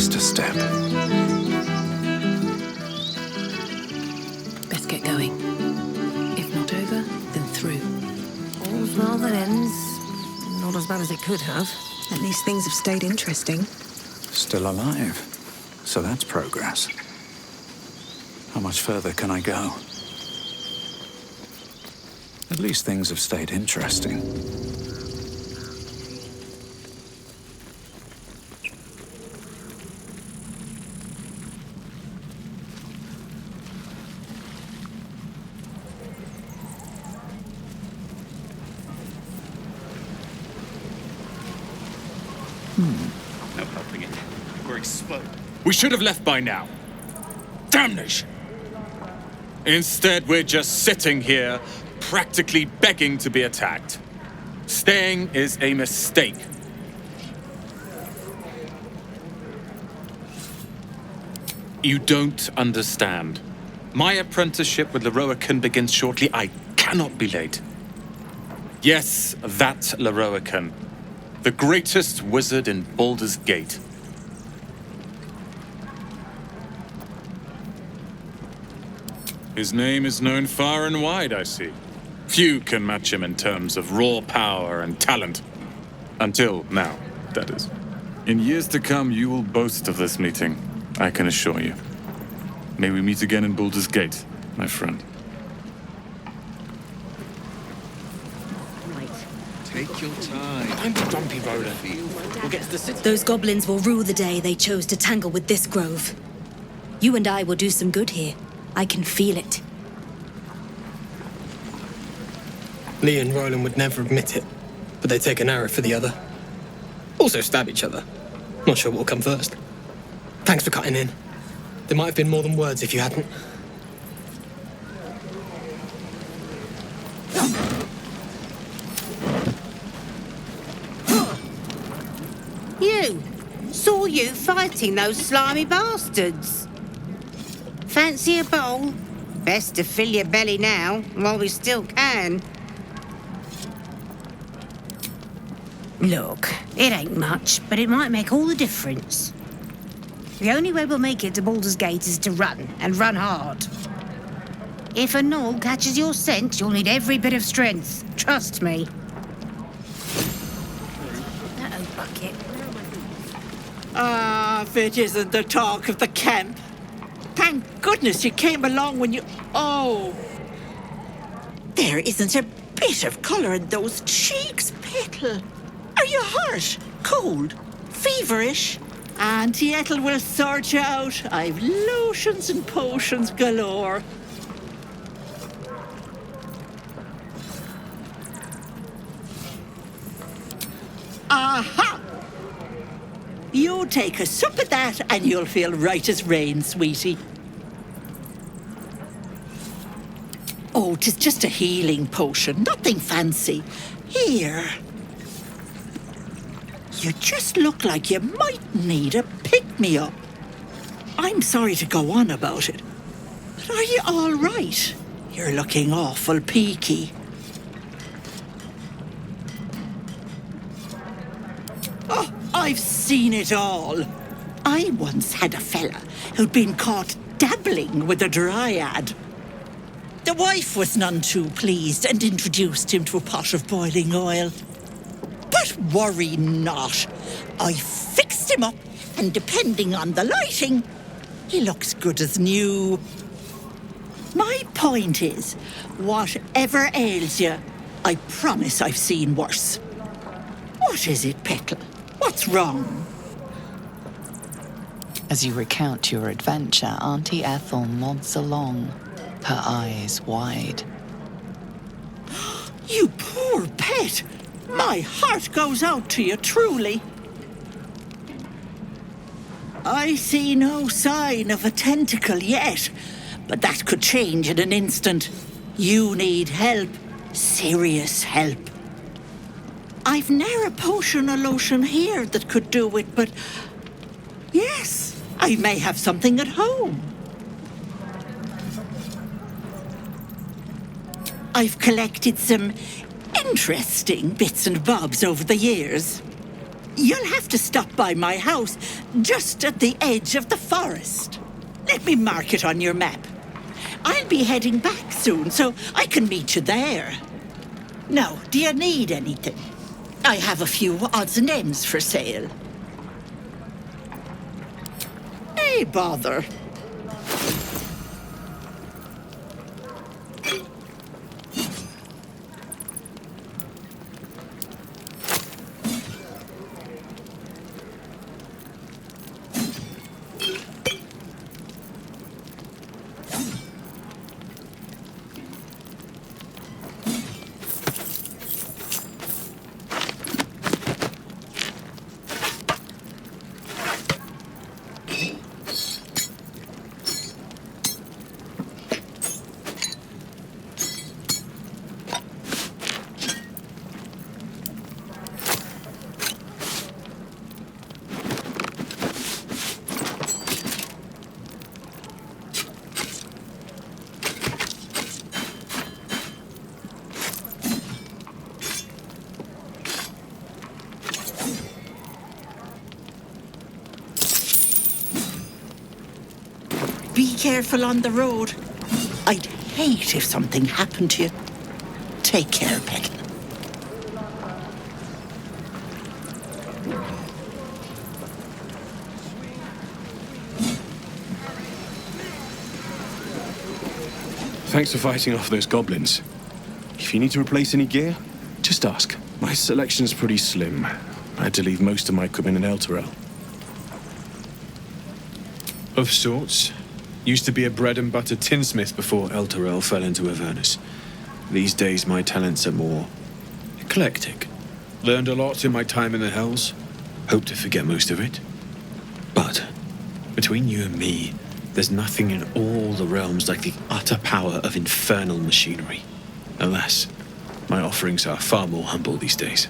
missed a step. Best get going. If not over, then through. All's well that ends. Not as bad as it could have. At least things have stayed interesting. Still alive. So that's progress. How much further can I go? At least things have stayed interesting. No helping it. We're exploding. We should have left by now. Damnation! Instead, we're just sitting here, practically begging to be attacked. Staying is a mistake. You don't understand. My apprenticeship with Lillkloniis begins shortly. I cannot be late. Yes, that Lillkloniis. The greatest wizard in Baldur's Gate. His name is known far and wide, I see. Few can match him in terms of raw power and talent. Until now, that is. In years to come, you will boast of this meeting, I can assure you. May we meet again in Baldur's Gate, my friend. Take your time. I'm the dumpy roller. We'll get to the city. Those goblins will rue the day they chose to tangle with this grove. You and I will do some good here. I can feel it. Lee and Roland would never admit it, but they take an arrow for the other. Also stab each other. Not sure what will come first. Thanks for cutting in. There might have been more than words if you hadn't. You! Saw you fighting those slimy bastards. Fancy a bowl? Best to fill your belly now, while we still can. Look, it ain't much, but it might make all the difference. The only way we'll make it to Baldur's Gate is to run, and run hard. If a gnoll catches your scent, you'll need every bit of strength. Trust me. Uh-oh, bucket. Ah, if it isn't the talk of the camp. Thank goodness you came along when you... Oh! There isn't a bit of colour in those cheeks, Petal. Are you hurt? Cold? Feverish? Auntie Ethel will sort you out. I've lotions and potions galore. Aha! You take a sup of that and you'll feel right as rain, sweetie. Oh, 'tis just a healing potion, nothing fancy. Here. You just look like you might need a pick-me-up. I'm sorry to go on about it, but are you all right? You're looking awful peaky. Oh, I've seen it all. I once had a fella who'd been caught dabbling with a dryad. The wife was none too pleased and introduced him to a pot of boiling oil. But worry not. I fixed him up, and depending on the lighting, he looks good as new. My point is, whatever ails you, I promise I've seen worse. What is it, Petal? What's wrong? As you recount your adventure, Auntie Ethel nods along, her eyes wide. You poor pet! My heart goes out to you, truly. I see no sign of a tentacle yet, but that could change in an instant. You need help. Serious help. I've ne'er a potion or lotion here that could do it, but... yes, I may have something at home. I've collected some interesting bits and bobs over the years. You'll have to stop by my house, just at the edge of the forest. Let me mark it on your map. I'll be heading back soon, so I can meet you there. Now, do you need anything? I have a few odds and ends for sale. Hey, bother. Be careful on the road. I'd hate if something happened to you. Take care, pet. Thanks for fighting off those goblins. If you need to replace any gear, just ask. My selection's pretty slim. I had to leave most of my equipment in Elturel. Of sorts. Used to be a bread and butter tinsmith before Elturel fell into Avernus. These days my talents are more eclectic. Learned a lot in my time in the Hells. Hope to forget most of it. But between you and me, there's nothing in all the realms like the utter power of infernal machinery. Alas, my offerings are far more humble these days.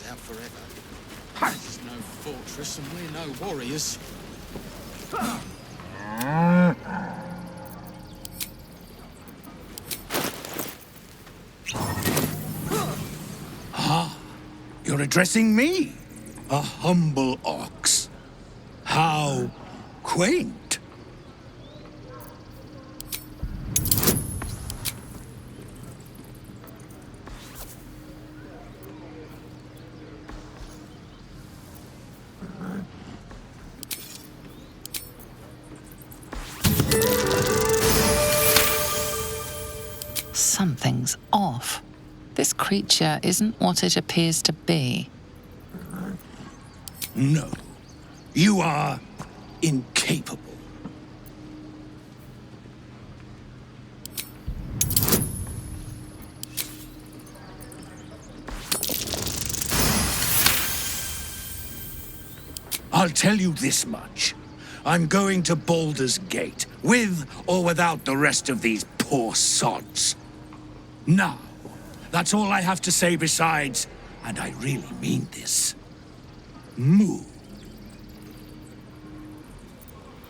Out forever. This is no fortress and we're no warriors. Ah, you're addressing me, a humble ox. How quaint. Something's off. This creature isn't what it appears to be. No. You are incapable. I'll tell you this much. I'm going to Baldur's Gate, with or without the rest of these poor sods. Now, that's all I have to say besides, and I really mean this, moo.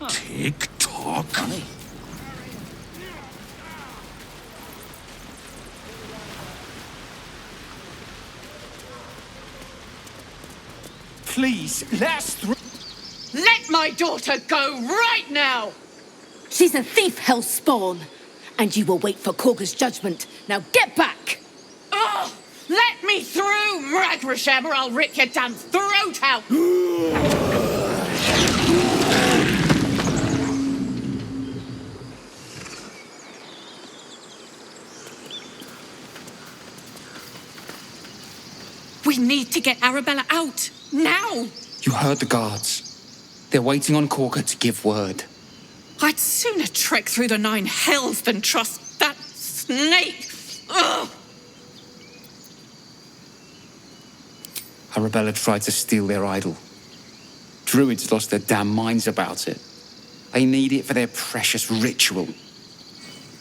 Tick-tock. Please, let's through. Let my daughter go right now! She's a thief, hell spawn. And you will wait for Kagha's judgment. Now get back! Oh, let me through, Mragrasham, or I'll rip your damn throat out! We need to get Arabella out, now! You heard the guards. They're waiting on Kagha to give word. I'd sooner trek through the 9 hells than trust that snake! Ugh! Arabella tried to steal their idol. Druids lost their damn minds about it. They need it for their precious ritual.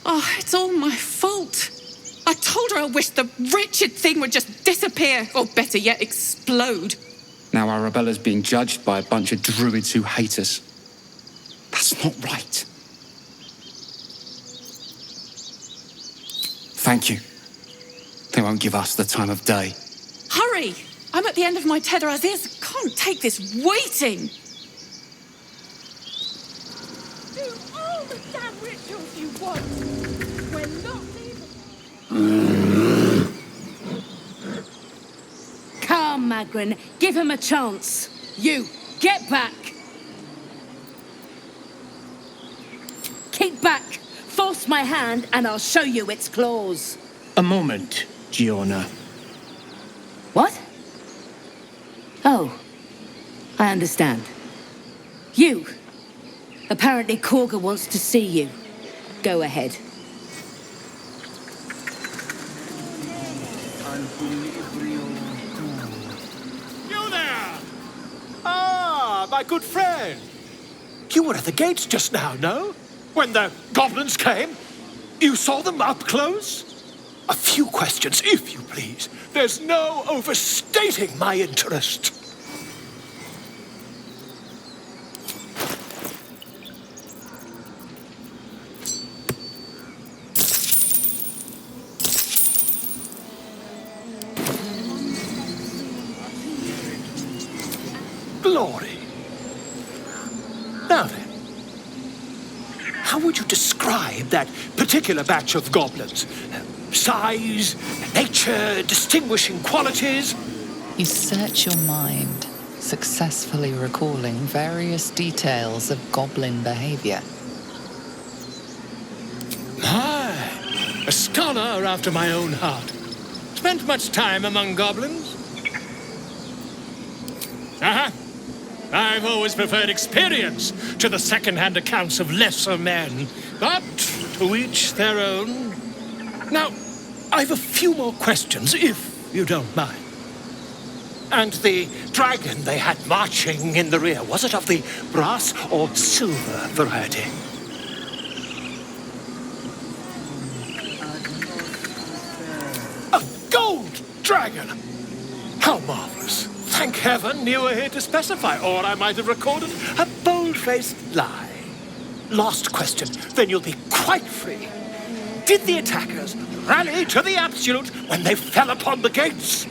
Oh, it's all my fault. I told her I wished the wretched thing would just disappear, or better yet, explode. Now Arabella's being judged by a bunch of druids who hate us. That's not right. Thank you. They won't give us the time of day. Hurry! I'm at the end of my tether as is. Can't take this waiting. Do all the damn rituals you want. We're not leaving. Come, Magrin, give him a chance. You, get back! Keep back! Force my hand and I'll show you its claws. A moment, Giona. What? Oh, I understand. You. Apparently Kagha wants to see you. Go ahead. You there! Ah, my good friend. You were at the gates just now, no? When the goblins came? You saw them up close? A few questions, if you please. There's no overstating my interest. Glory. Now then. How would you describe that particular batch of goblins? Size, nature, distinguishing qualities? You search your mind, successfully recalling various details of goblin behavior. My, a scholar after my own heart. Spent much time among goblins? Uh-huh. I've always preferred experience to the second-hand accounts of lesser men. But to each their own. Now, I've a few more questions, if you don't mind. And the dragon they had marching in the rear, was it of the brass or silver variety? A gold dragon! How marvelous. Thank heaven you were here to specify, or I might have recorded a bold-faced lie. Last question, then you'll be quite free. Did the attackers rally to the absolute when they fell upon the gates?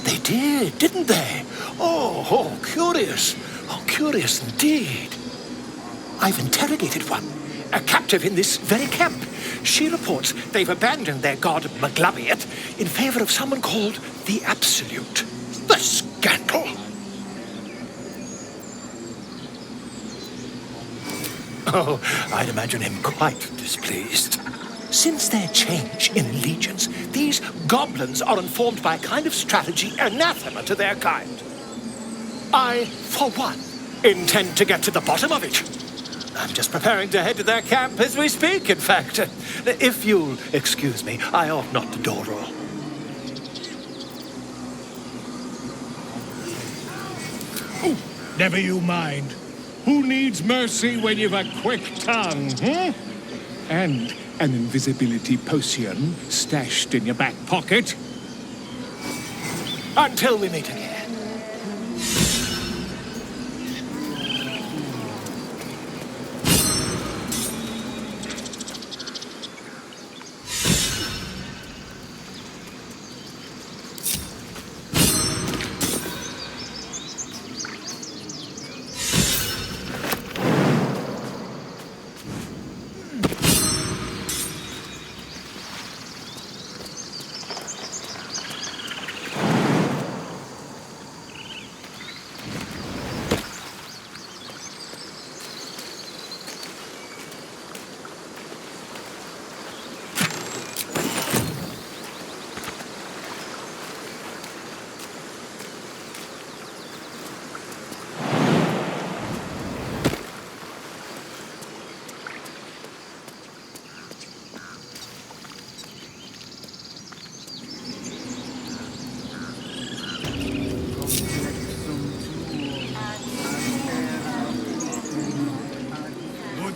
They did, didn't they? Oh, curious. Oh, curious indeed. I've interrogated one, a captive in this very camp. She reports they've abandoned their god Maglabiet in favor of someone called the Absolute. The scandal! Oh, I'd imagine him quite displeased. Since their change in legions, these goblins are informed by a kind of strategy anathema to their kind. I, for one, intend to get to the bottom of it. I'm just preparing to head to their camp as we speak, in fact. If you'll excuse me, I ought not to door roll. Oh, never you mind. Who needs mercy when you've a quick tongue, huh? And an invisibility potion stashed in your back pocket? Until we meet again.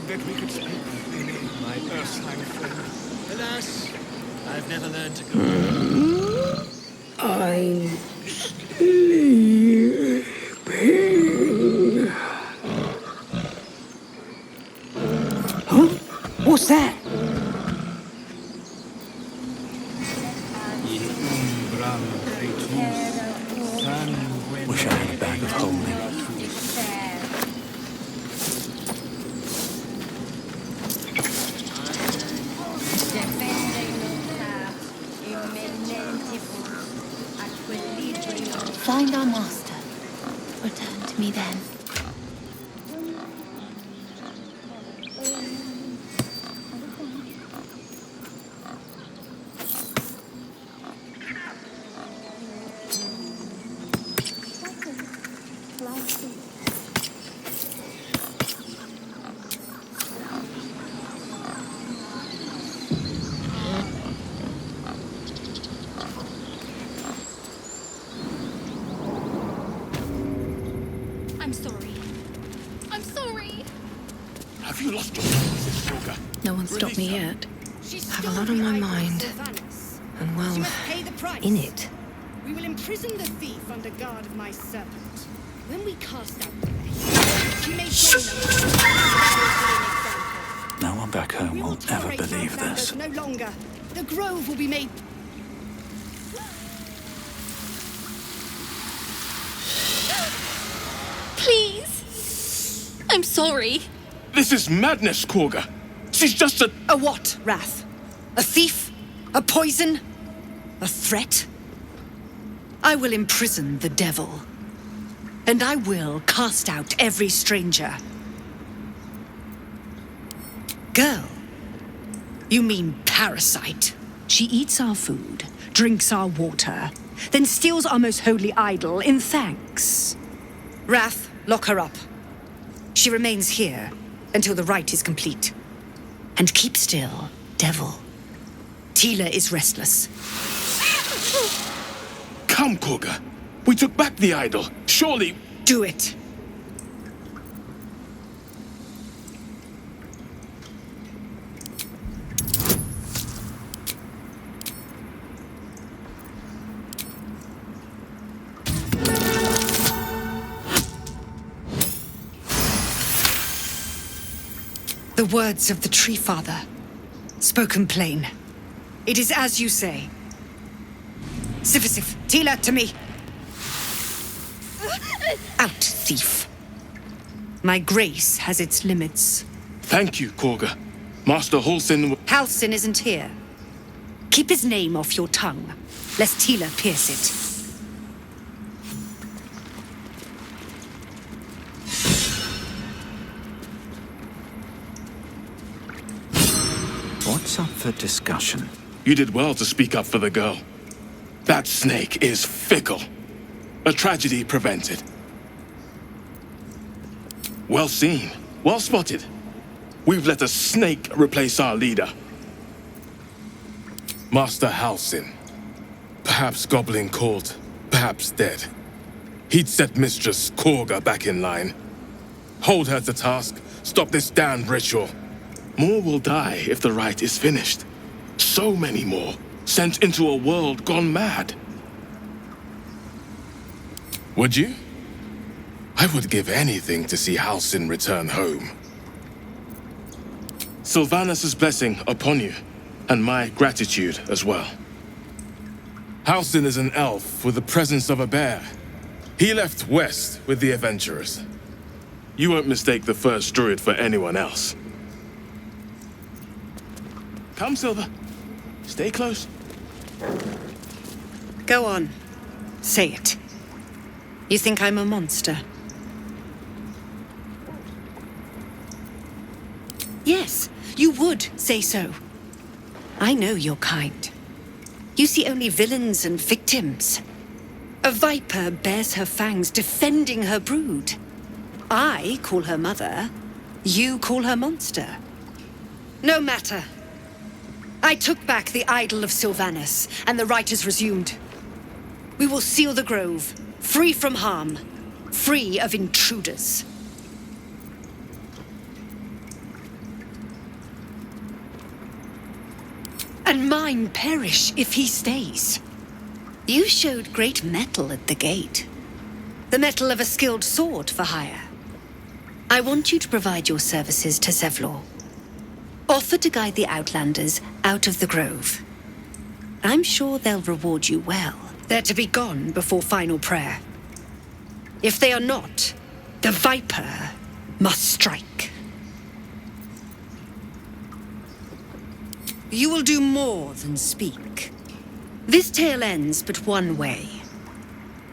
That we could speak freely, my Earthling friend. Alas, I've never learned to go. I'm sleeping. Huh? What's that? Wish I had a bag of holding. Find our master. Return to me then. I'm sorry. I'm sorry. Have you lost your senses, Kagha? No one stopped me yet. I have a lot on my mind. And well, in it. We will imprison the thief under guard of my serpent. When we cast out the rest, she may join us. No one back home will ever believe this. No longer. The grove will be made. Please. I'm sorry. This is madness, Kagha. She's just a... A what, Wrath? A thief? A poison? A threat? I will imprison the devil. And I will cast out every stranger. Girl? You mean parasite? She eats our food, drinks our water, then steals our most holy idol in thanks. Wrath, lock her up. She remains here until the rite is complete. And keep still, devil. Tila is restless. Come, Kagha. We took back the idol. Surely... Do it. The words of the Tree Father, spoken plain. It is as you say. Sifisif, Tila, to me. Out, thief. My grace has its limits. Thank you, Kagha. Master Halsin... Halsin isn't here. Keep his name off your tongue, lest Tila pierce it. What's up for discussion? You did well to speak up for the girl. That snake is fickle. A tragedy prevented. Well seen. Well spotted. We've let a snake replace our leader. Master Halsin. Perhaps goblin caught, perhaps dead. He'd set Mistress Kagha back in line. Hold her to task, stop this damned ritual. More will die if the rite is finished. So many more, sent into a world gone mad. Would you? I would give anything to see Halsin return home. Sylvanus' blessing upon you, and my gratitude as well. Halsin is an elf with the presence of a bear. He left west with the adventurers. You won't mistake the first druid for anyone else. Come, Silver. Stay close. Go on. Say it. You think I'm a monster? Yes, you would say so. I know your kind. You see only villains and victims. A viper bears her fangs defending her brood. I call her mother. You call her monster. No matter. I took back the idol of Sylvanus, and the rite is resumed. We will seal the grove, free from harm, free of intruders. And mine perish if he stays. You showed great mettle at the gate. The mettle of a skilled sword for hire. I want you to provide your services to Zevlor. Offer to guide the Outlanders out of the grove. I'm sure they'll reward you well. They're to be gone before final prayer. If they are not, the Viper must strike. You will do more than speak. This tale ends but one way.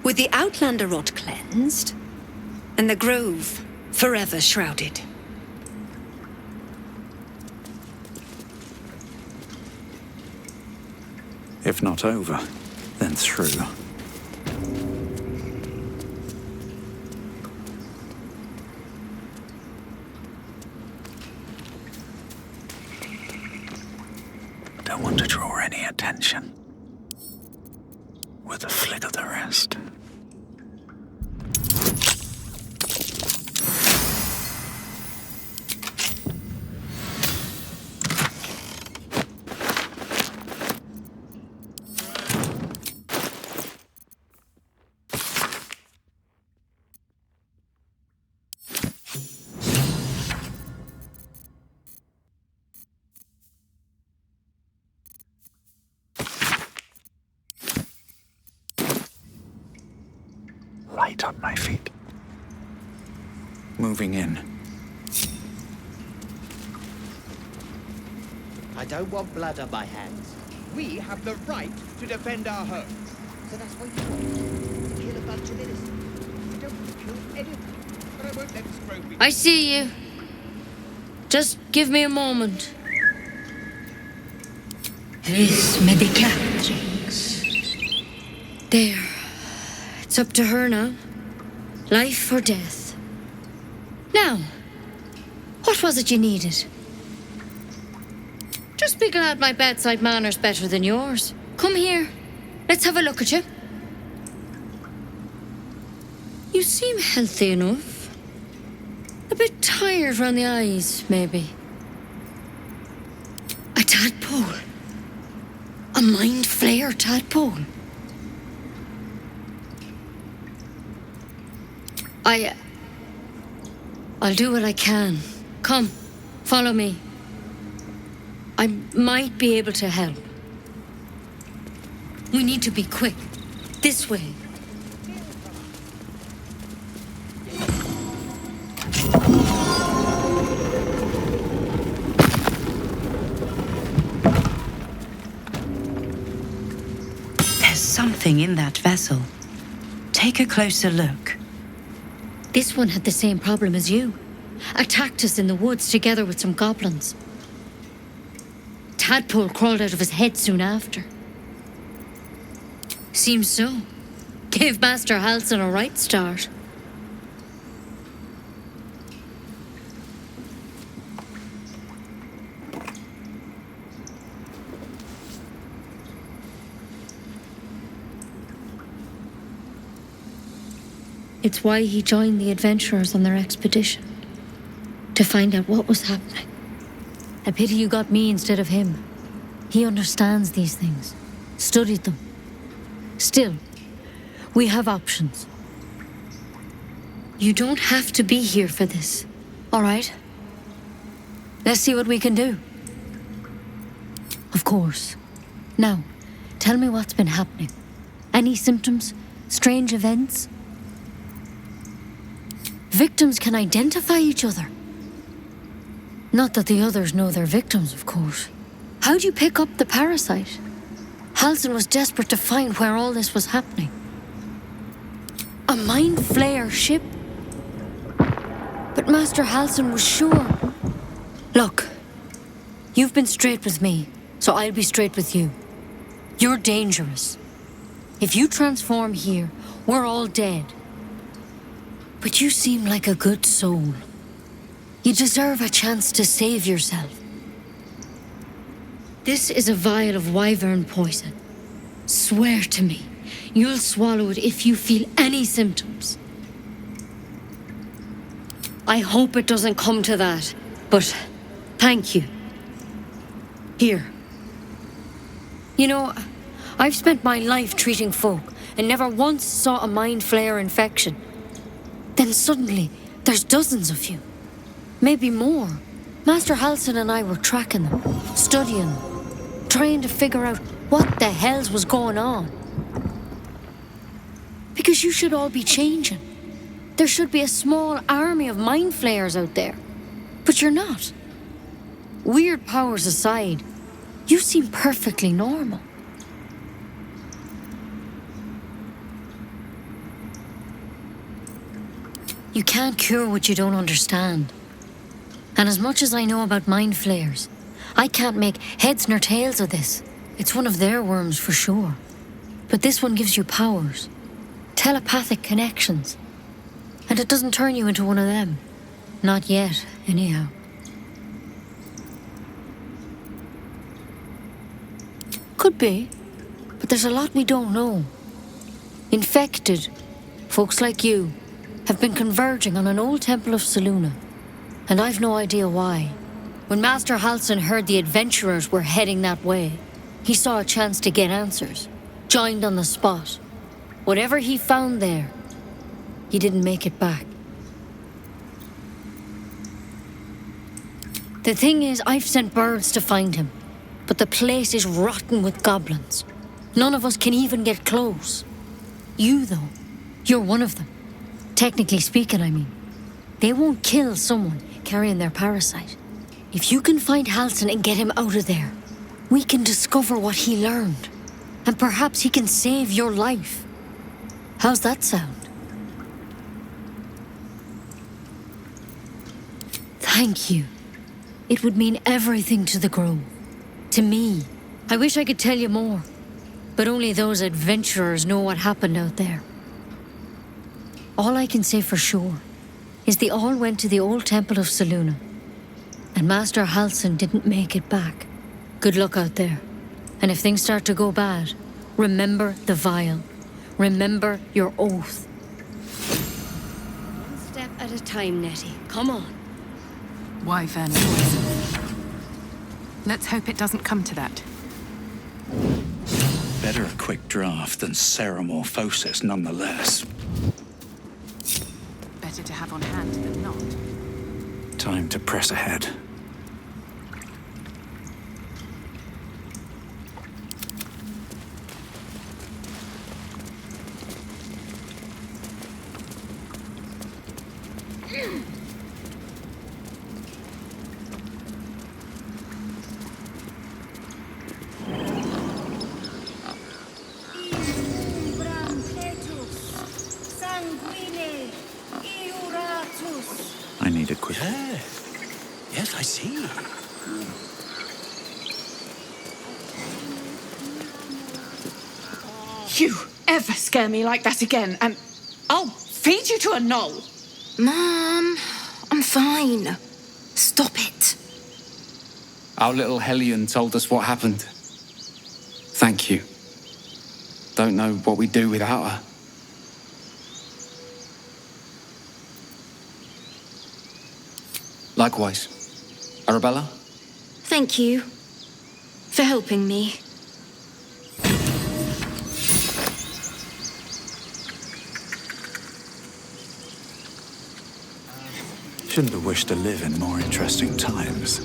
With the Outlander rot cleansed, and the grove forever shrouded. If not over, then through. Don't want to draw any attention. With a flick of the wrist. Light on my feet. Moving in. I don't want blood on my hands. We have the right to defend our homes. So that's why you kill a bunch of innocents. I don't want to kill anyone, but I won't let this grove be... I see you. Just give me a moment. Vis medicatrix. There. It's up to her now. Life or death. Now, what was it you needed? Just be glad my bedside manner's better than yours. Come here. Let's have a look at you. You seem healthy enough. A bit tired round the eyes, maybe. A tadpole. A mind flayer tadpole. I'll do what I can. Come, follow me. I might be able to help. We need to be quick. This way. There's something in that vessel. Take a closer look. This one had the same problem as you. Attacked us in the woods together with some goblins. tadpole crawled out of his head soon after. Seems so. Gave Master Halsin a right start. It's why he joined the adventurers on their expedition. To find out what was happening. A pity you got me instead of him. He understands these things. Studied them. Still, we have options. You don't have to be here for this, all right? Let's see what we can do. Of course. Now, tell me what's been happening. Any symptoms? Strange events? Victims can identify each other. Not that the others know they're victims, of course. How'd you pick up the parasite? Halsin was desperate to find where all this was happening. A mind flayer ship? But Master Halsin was sure. Look, you've been straight with me, so I'll be straight with you. You're dangerous. If you transform here, we're all dead. But you seem like a good soul. You deserve a chance to save yourself. This is a vial of wyvern poison. Swear to me, you'll swallow it if you feel any symptoms. I hope it doesn't come to that, but thank you. Here. You know, I've spent my life treating folk and never once saw a mind flayer infection. Then suddenly, there's dozens of you. Maybe more. Master Halsin and I were tracking them, studying them, trying to figure out what the hells was going on. Because you should all be changing. There should be a small army of mind flayers out there. But you're not. Weird powers aside, you seem perfectly normal. You can't cure what you don't understand. And as much as I know about mind flayers, I can't make heads nor tails of this. It's one of their worms for sure. But this one gives you powers. Telepathic connections. And it doesn't turn you into one of them. Not yet, anyhow. Could be. But there's a lot we don't know. Infected, folks like you, have been converging on an old temple of Selûne, and I've no idea why. When Master Halsin heard the adventurers were heading that way, he saw a chance to get answers, joined on the spot. Whatever he found there, he didn't make it back. The thing is, I've sent birds to find him, but the place is rotten with goblins. None of us can even get close. You, though, you're one of them. Technically speaking, I mean. They won't kill someone carrying their parasite. If you can find Halsin and get him out of there, we can discover what he learned. And perhaps he can save your life. How's that sound? Thank you. It would mean everything to the Grove. To me. I wish I could tell you more. But only those adventurers know what happened out there. All I can say for sure is they all went to the old temple of Selûne, and Master Halsin didn't make it back. Good luck out there. And if things start to go bad, remember the vial. Remember your oath. One step at a time, Nettie. Come on. Wyvern poison. Let's hope it doesn't come to that. Better a quick draft than ceramorphosis nonetheless. Better to have on hand than not. Time to press ahead. I need a quick... Yes, I see. you ever scare me like that again, and I'll feed you to a knoll. Mom, I'm fine. Stop it. Our little Hellion told us what happened. Thank you. Don't know what we'd do without her. Likewise. Arabella? Thank you for helping me. Shouldn't have wished to live in more interesting times.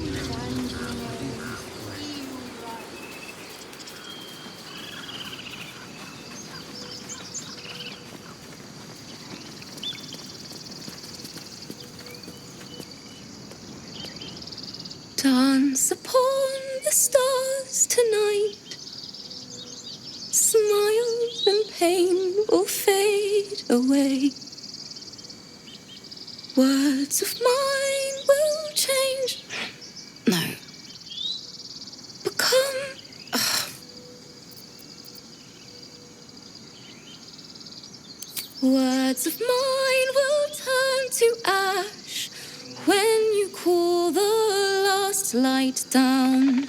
Dance upon the stars tonight. Smile and pain will fade away. Words of mine will change. No. Become. Words of mine will turn to ash when you cool the last light down.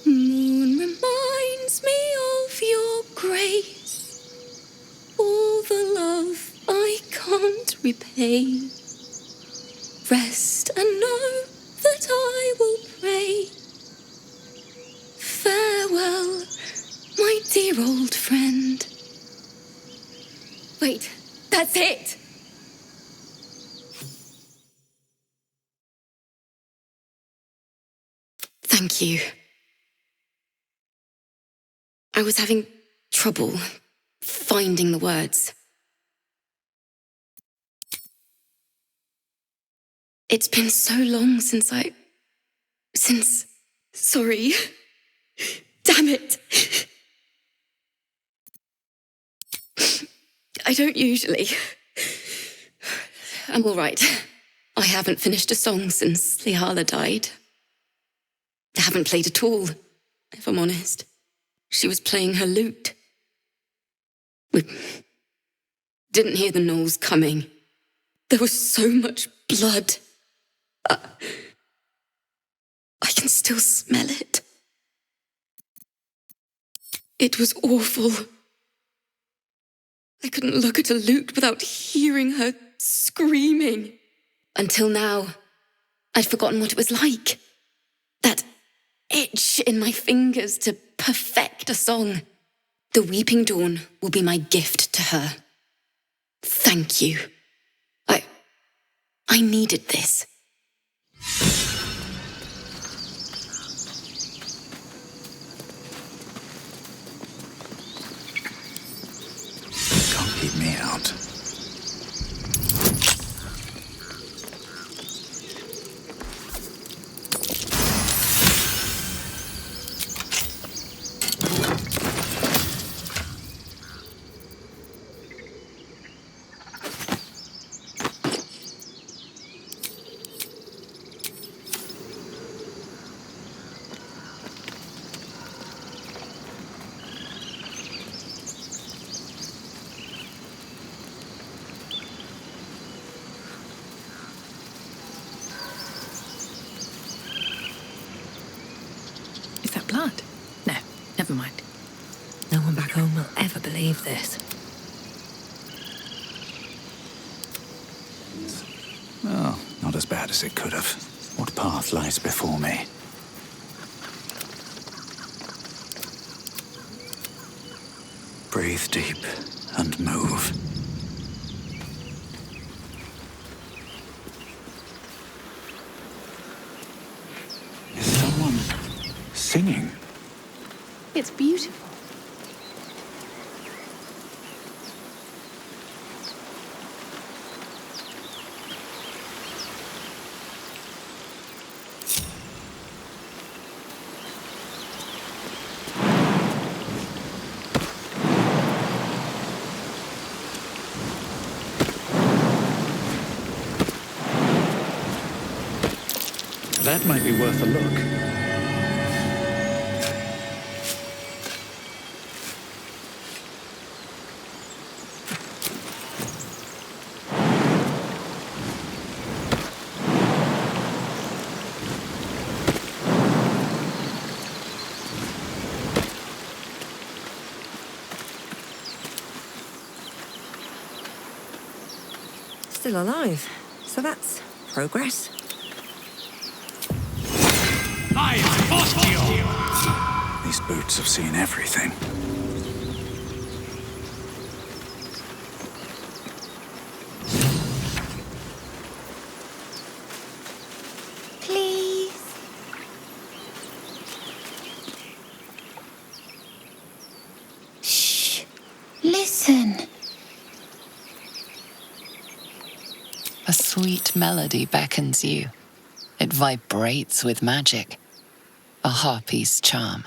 Moon reminds me of your grace. All the love I can't repay. Rest and know that I will pray. Farewell, my dear old friend. Wait, that's it! Thank you. I was having trouble finding the words. It's been so long since sorry. Damn it. I don't usually. I'm all right. I haven't finished a song since Lihala died. I haven't played at all, if I'm honest. She was playing her lute. We didn't hear the gnolls coming. There was so much blood. I can still smell it. It was awful. I couldn't look at a lute without hearing her screaming. Until now, I'd forgotten what it was like. That itch in my fingers to perfect a song. The Weeping Dawn will be my gift to her. Thank you. I needed this. Can't keep me out. Blood? No, never mind. No one back home will ever believe this. Oh, not as bad as it could have. What path lies before me? Breathe deep and move. Is someone singing? It's beautiful. That might be worth a look. still alive. So that's progress. These boots have seen everything. Please. Shh. Listen. A sweet melody beckons you. It vibrates with magic. A harpy's charm.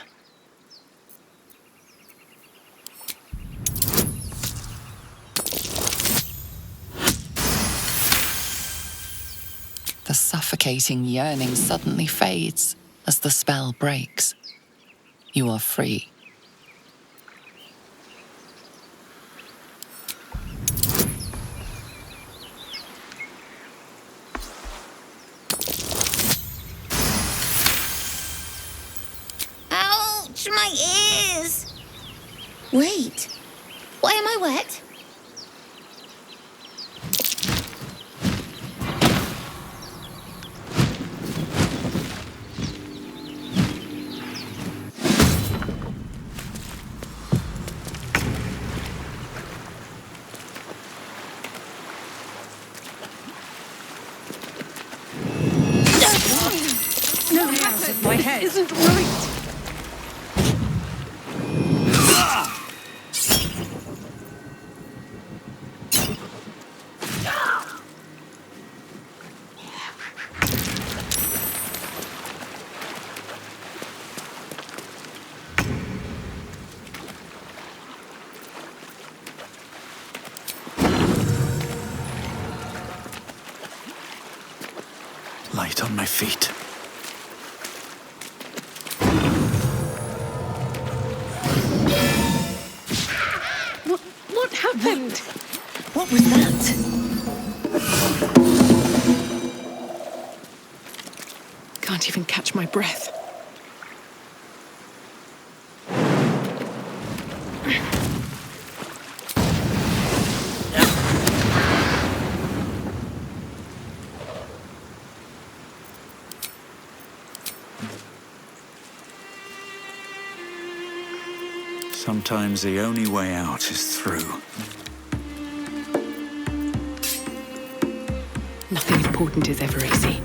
The suffocating yearning suddenly fades as the spell breaks. You are free. Ouch, my ears! Wait, why am I wet? No, my head isn't right. Light on my feet. What happened? What was that? Can't even catch my breath. Sometimes the only way out is through. Nothing important is ever easy.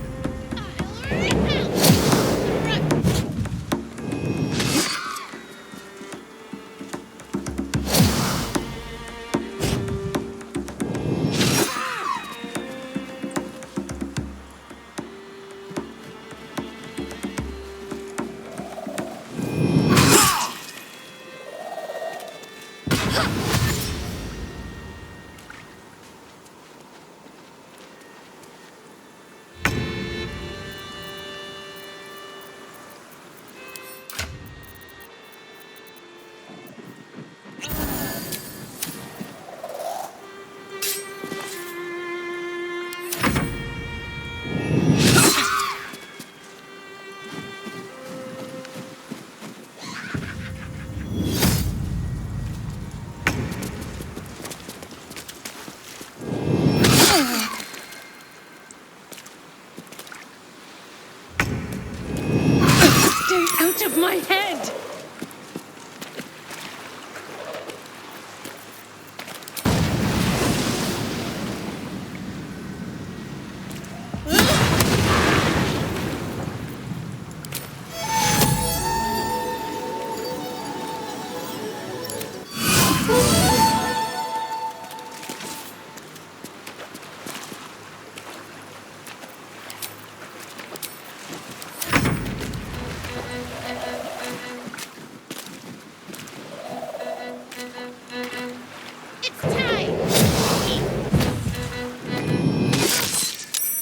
Out of my head!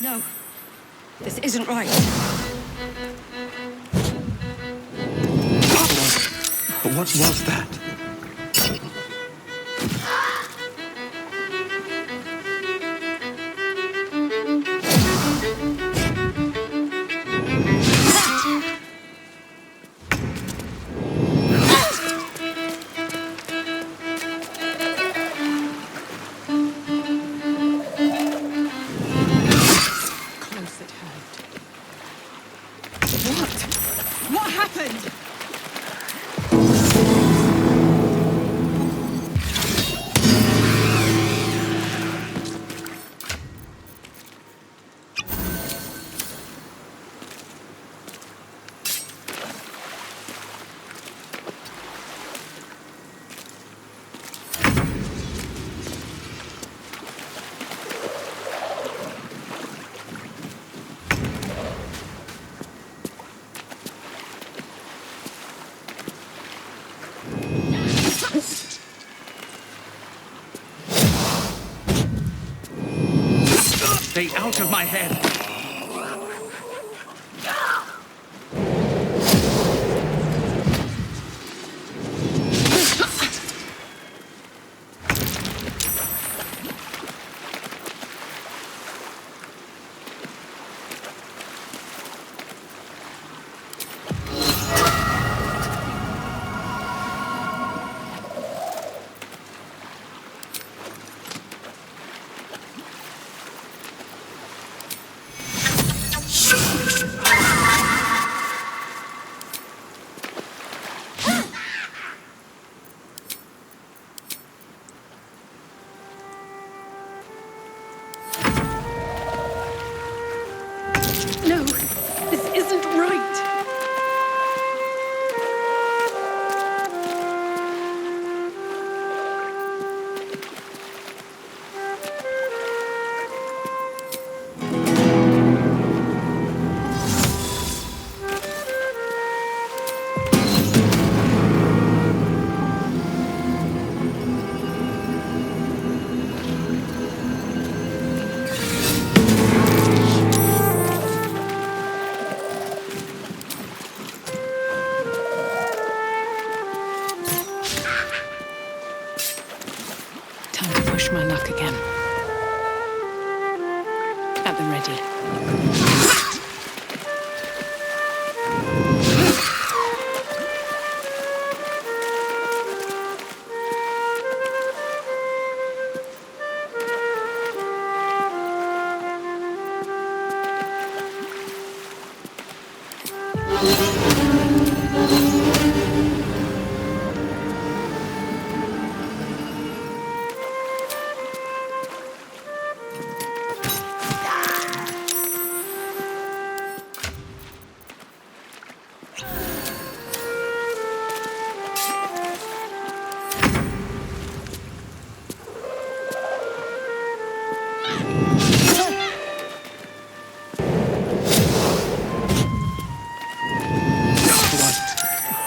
No, this isn't right. What was that? happened? Stay out of my head. No, this isn't right. Time to push my luck again. At the ready.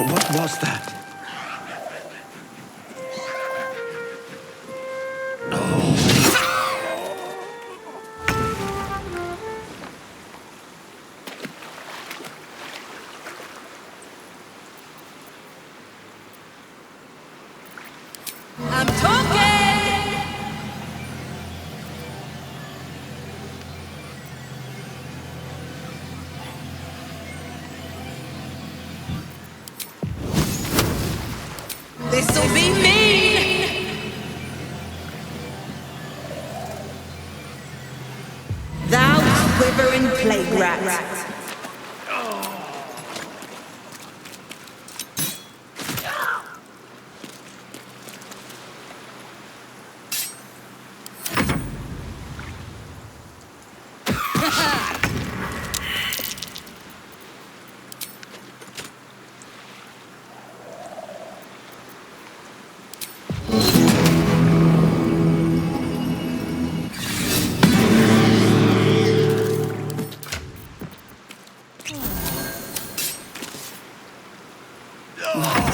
What was that? I'm talking! This'll be mean! Thou quivering plague rat.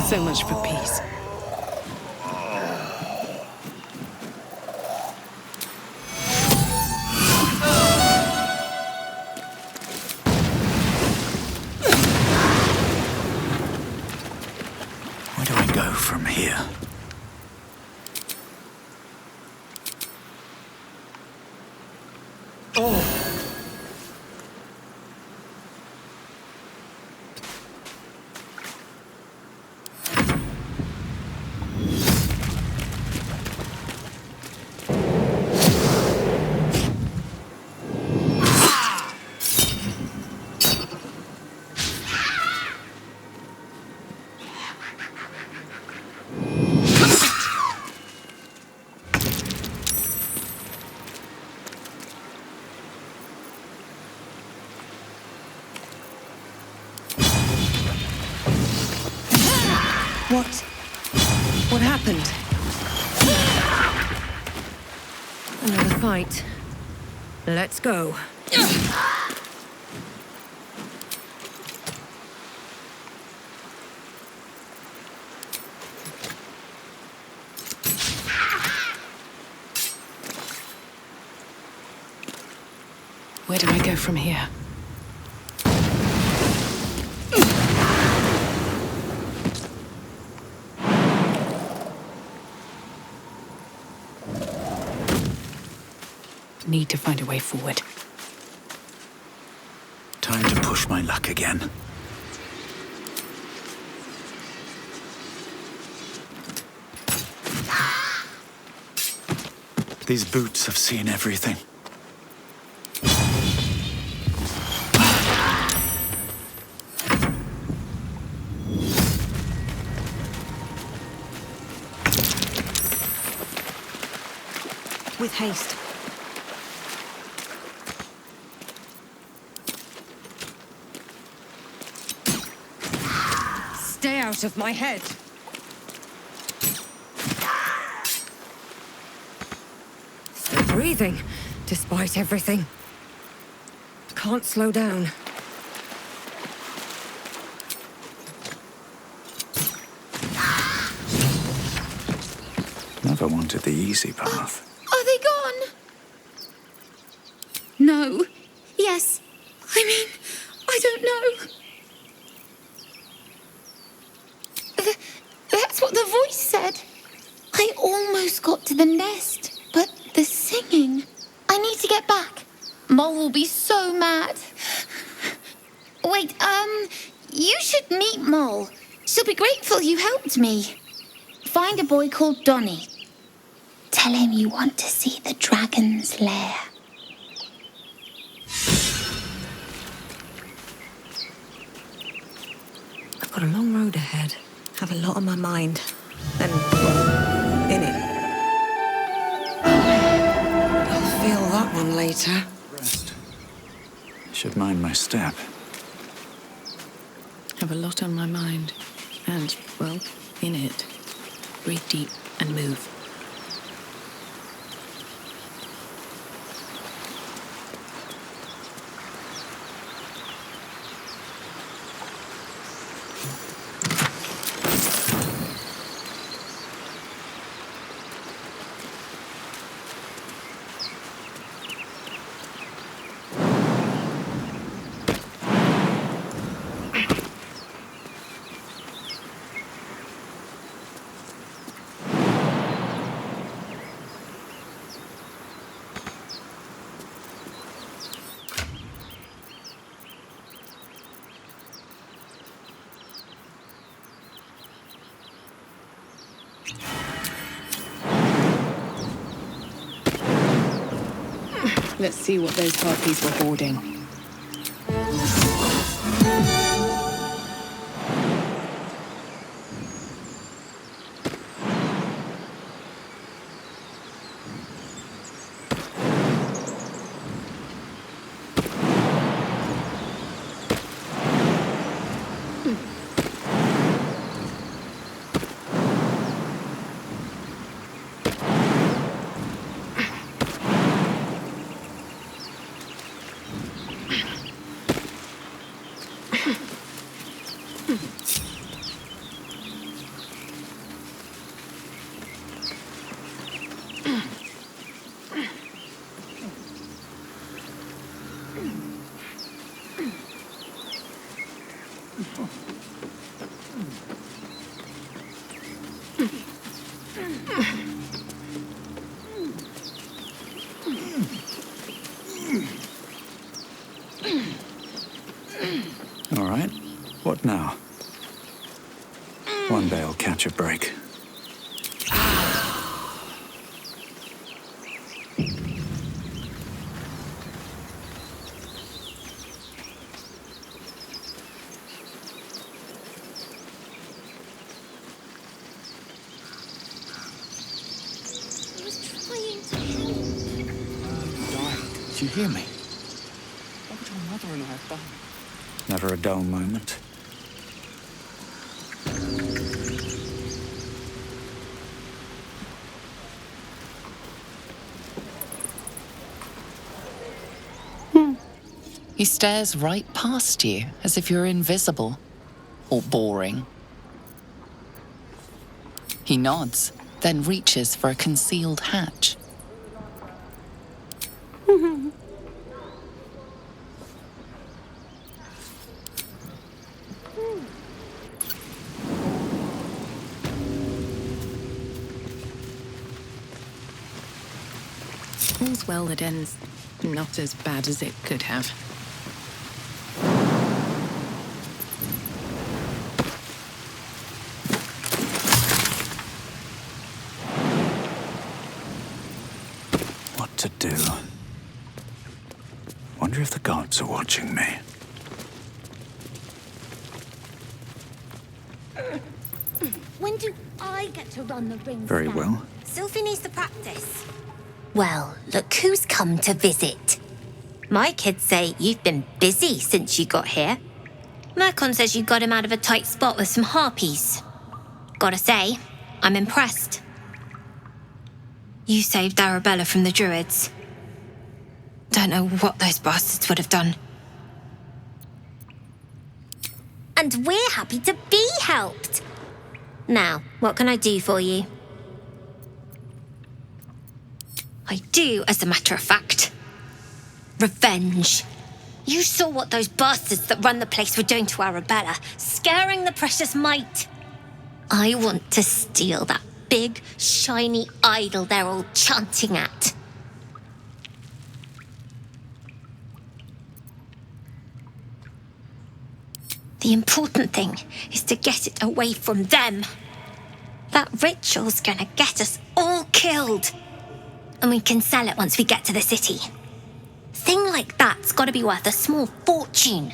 So much for peace. Where do I go from here? What happened? Another fight. Let's go. Where do I go from here? Need to find a way forward. Time to push my luck again. These boots have seen everything. With haste. Stay out of my head. Still breathing, despite everything. Can't slow down. Never wanted the easy path. Are they gone? No. Yes. I mean, I don't know. That's what the voice said. I almost got to the nest, but the singing. I need to get back. Mole will be so mad. Wait, you should meet Mole. She'll be grateful you helped me. Find a boy called Donny. Tell him you want to see the dragon's lair. I've got a long road ahead. Have a lot on my mind. And, well, in it. I'll feel that one later. Rest. Should mind my step. Have a lot on my mind. And, well, in it. Breathe deep and move. Let's see what those Harpies were hoarding. All right. What now? One day I'll catch a break. Did you hear me? What would your mother and I have done? Never a dull moment. He stares right past you, as if you're invisible. Or boring. He nods, then reaches for a concealed hatch. All's well that ends not as bad as it could have. What to do? Wonder if the gods are watching me. When do I get to run the rings? Very now? well. Sylphie needs to practice. Well, look who's come to visit. My kids say you've been busy since you got here. Mercon says you got him out of a tight spot with some harpies. Gotta say, I'm impressed. You saved Arabella from the druids. Don't know what those bastards would have done. And we're happy to be helped. Now, what can I do for you? I do, as a matter of fact. Revenge. You saw what those bastards that run the place were doing to Arabella, scaring the precious mite. I want to steal that big, shiny idol they're all chanting at. The important thing is to get it away from them. That ritual's gonna get us all killed. And we can sell it once we get to the city. Thing like that's gotta be worth a small fortune.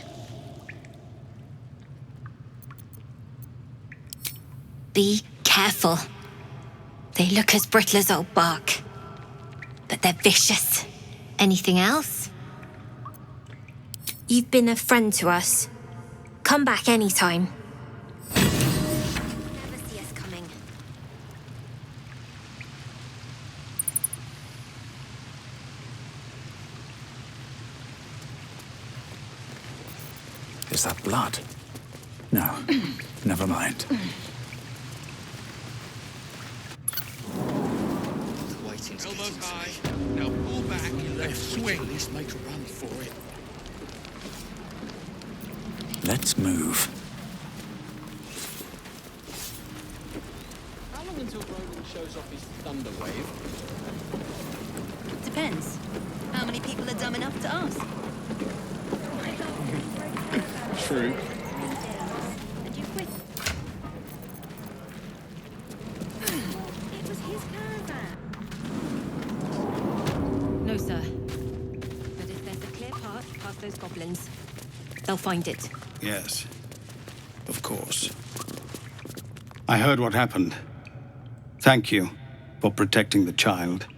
Be careful. They look as brittle as old bark. But they're vicious. Anything else? You've been a friend to us. Come back anytime. Never see us coming. Is that blood? No. Never mind. Elbows high. Now pull back and left swing. Let's make a run for it. Let's move. How long until Roland shows off his thunder wave? Depends. How many people are dumb enough to ask? True. No, sir. But if there's a clear path past those goblins, they'll find it. Yes, of course. I heard what happened. Thank you for protecting the child.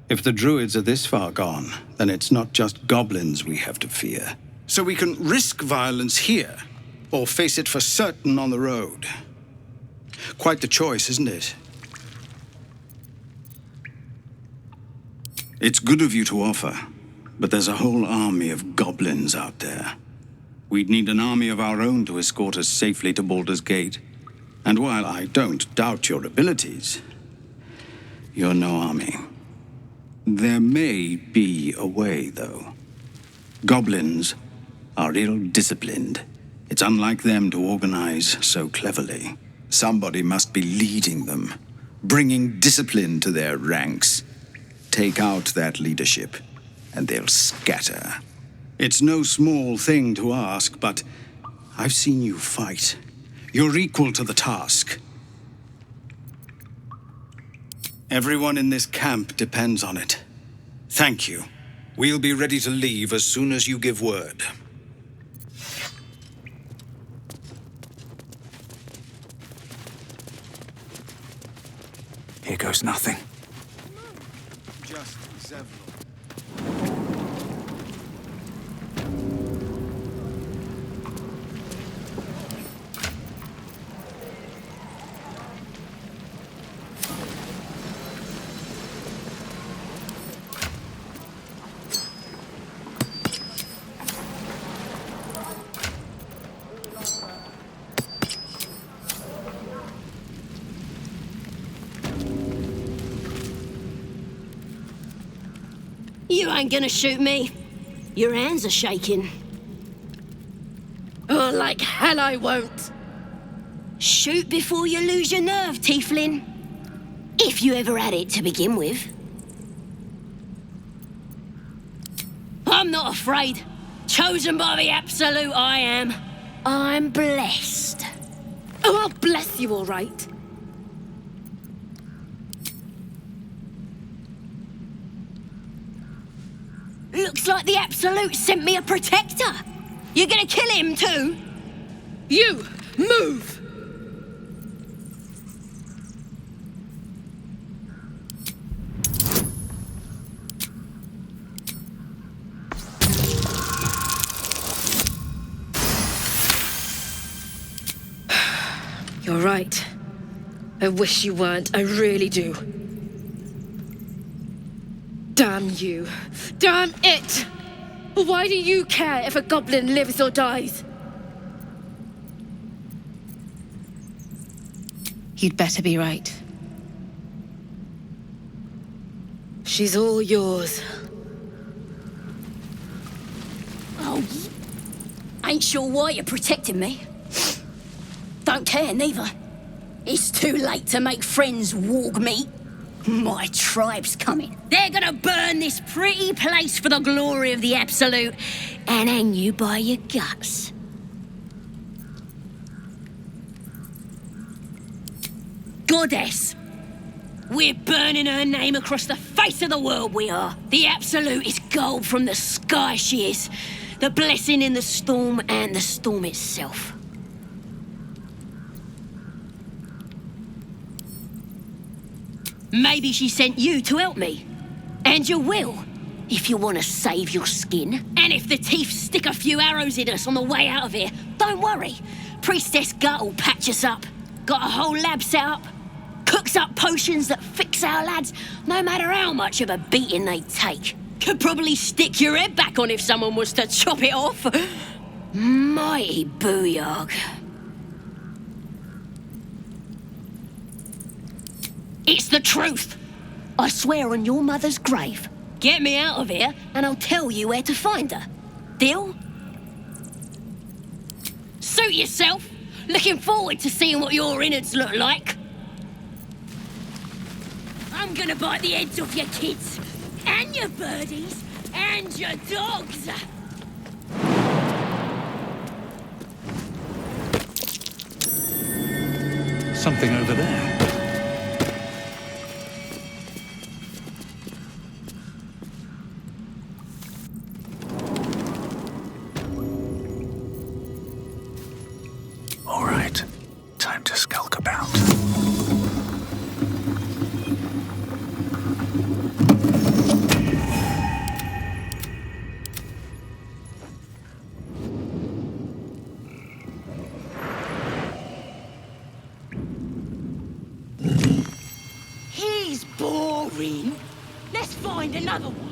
If the druids are this far gone, then it's not just goblins we have to fear. So we can risk violence here, or face it for certain on the road. Quite the choice, isn't it? It's good of you to offer, but there's a whole army of goblins out there. We'd need an army of our own to escort us safely to Baldur's Gate. And while I don't doubt your abilities, you're no army. There may be a way, though. Goblins are ill-disciplined. It's unlike them to organize so cleverly. Somebody must be leading them, bringing discipline to their ranks. Take out that leadership, and they'll scatter. It's no small thing to ask, but I've seen you fight. You're equal to the task. Everyone in this camp depends on it. Thank you. We'll be ready to leave as soon as you give word. Here goes nothing. Just several. ain't gonna shoot me. Your hands are shaking. Oh, like hell I won't. Shoot before you lose your nerve, tiefling. If you ever had it to begin with. I'm not afraid. Chosen by the Absolute, I am. I'm blessed. Oh, I'll bless you, all right. Looks like the Absolute sent me a protector. You're gonna kill him too? You, move! You're right. I wish you weren't. I really do. Damn you. Damn it! Why do you care if a goblin lives or dies? You'd better be right. She's all yours. Oh, ain't sure why you're protecting me. Don't care, neither. It's too late to make friends, warg meat. My tribe's coming. They're gonna burn this pretty place for the glory of the Absolute and hang you by your guts. Goddess. We're burning her name across the face of the world, we are. The Absolute is gold from the sky, she is. The blessing in the storm and the storm itself. Maybe she sent you to help me. And you will, if you want to save your skin. And if the teeth stick a few arrows in us on the way out of here, don't worry. Priestess Gut will patch us up. Got a whole lab set up. Cooks up potions that fix our lads, no matter how much of a beating they take. Could probably stick your head back on if someone was to chop it off. Mighty booyog. It's the truth. I swear on your mother's grave. Get me out of here, and I'll tell you where to find her. Deal? Suit yourself. Looking forward to seeing what your innards look like. I'm gonna bite the heads off your kids, and your birdies, and your dogs. Something over there. All right, time to skulk about. He's boring. Let's find another one.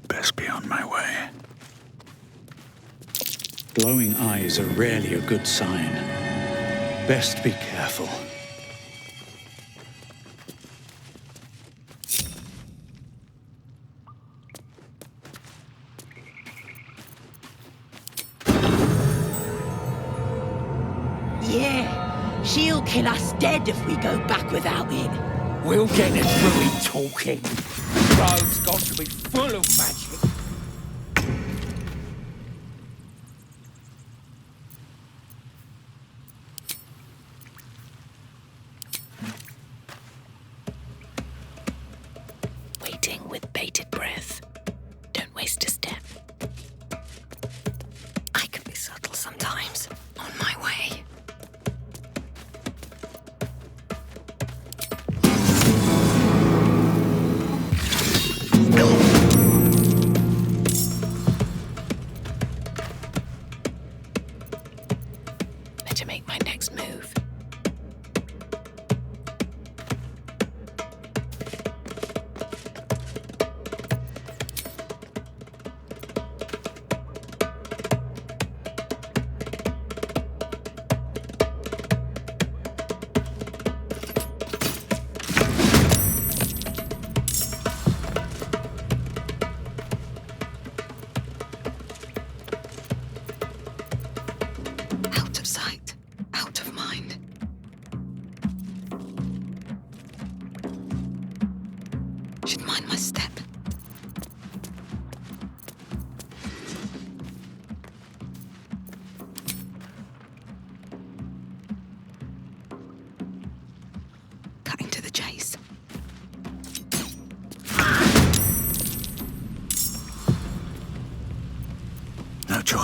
Best be on my way. Glowing eyes are rarely a good sign. Best be careful. Yeah, she'll kill us dead if we go back without it. We'll get the druid talking. The road's got to be full of magic. Waiting with bated breath. Don't waste a step. I can be subtle sometimes. On my way. Better make my next move.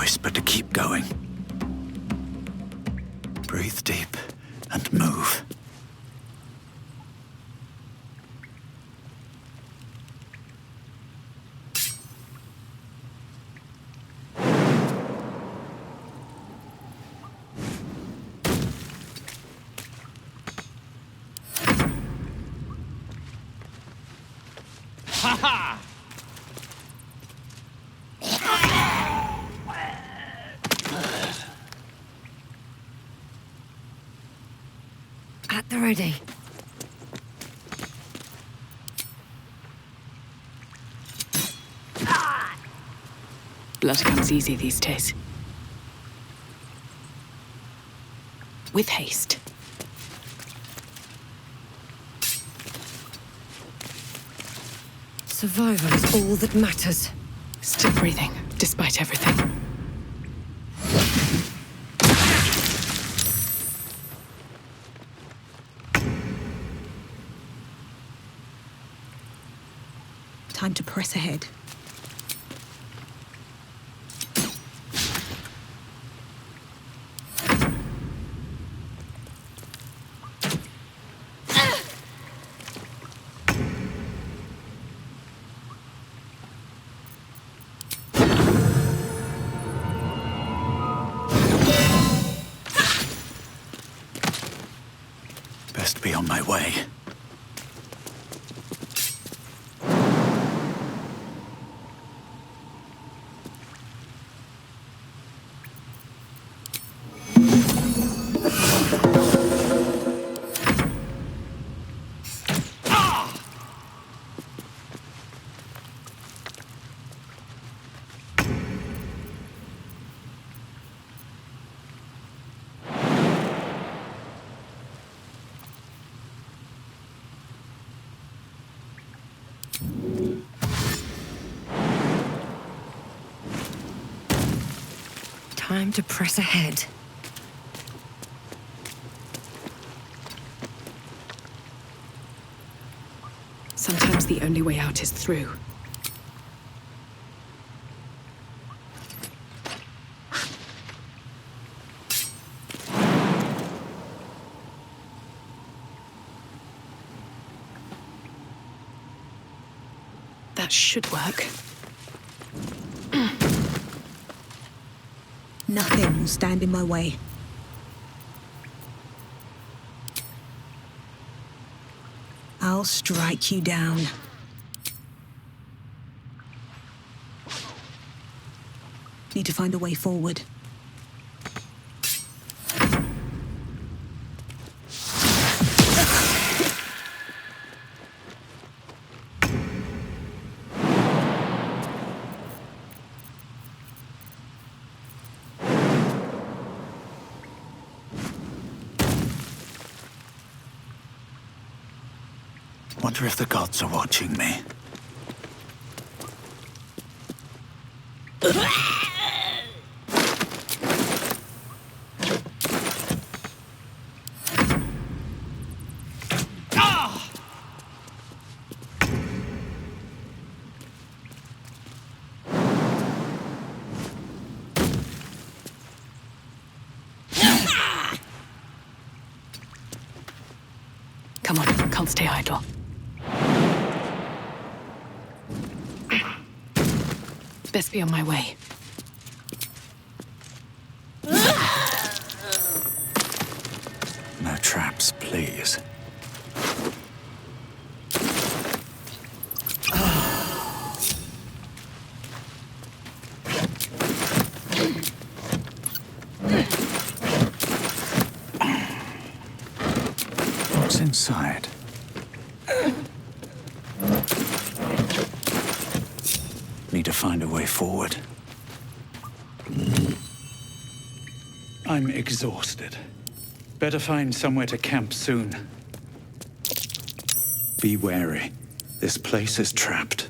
choice but to keep going. Breathe deep and move. Ha ha! At the ready. Blood comes easy these days. With haste. Survival is all that matters. Still breathing, despite everything. Time to press ahead. Best be on my way. Time to press ahead. Sometimes the only way out is through. That should work. Nothing will stand in my way. I'll strike you down. Need to find a way forward. Wonder if the gods are watching me. Come on, can't stay idle. Best be on my way. No traps, please. What's inside? Need to find a way forward. I'm exhausted. Better find somewhere to camp soon. Be wary. This place is trapped.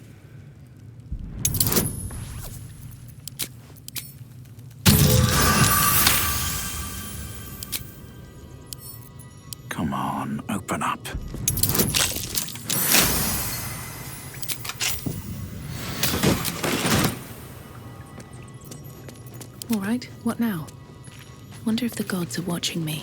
Come on, open up. right. What now? Wonder if the gods are watching me.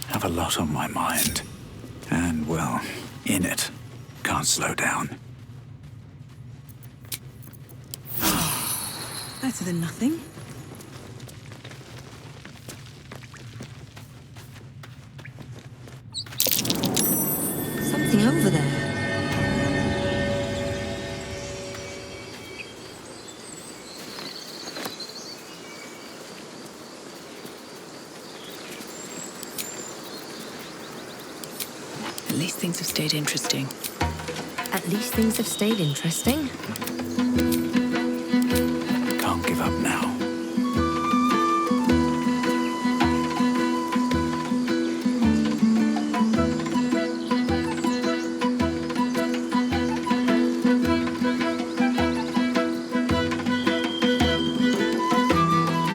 Have a lot on my mind. And, well, in it. Can't slow down. Better than nothing. Something over there. At least things have stayed interesting. At least things have stayed interesting.